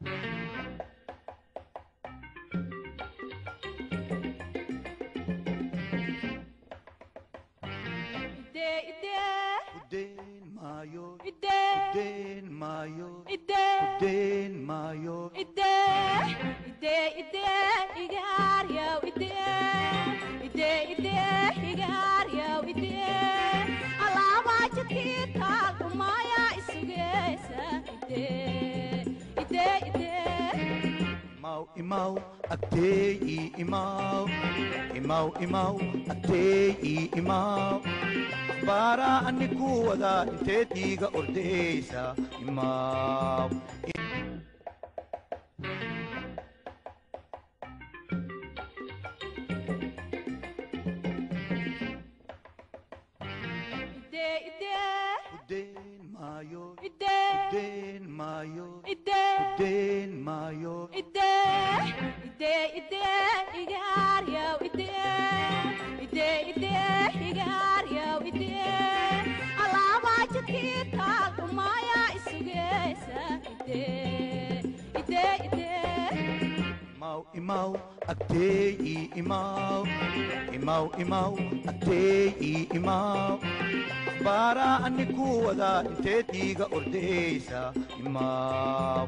Udin mayo, Udin mayo, Udin mayo, Igario, Igario, Alaba Chakita, Maya Isugesa, Imau imau agtei imau, imau imau agtei imau. Bara aniku wada inte tiga ordesa imau. Udin mayo, Udin mayo, Udin mayo. Imau imau agtei imau, imau imau agtei imau. Bara aniku wada inte tiga ordesa imau.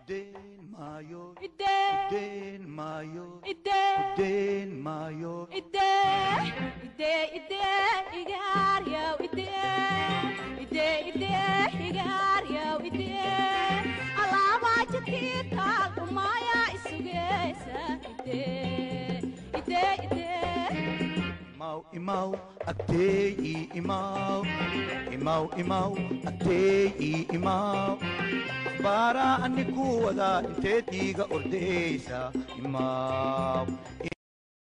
Udin mayo, Udin mayo, Udin mayo. Imau imau agtei imau, imau imau agtei imau. Bara aniku wada inte tiga ordesa imau.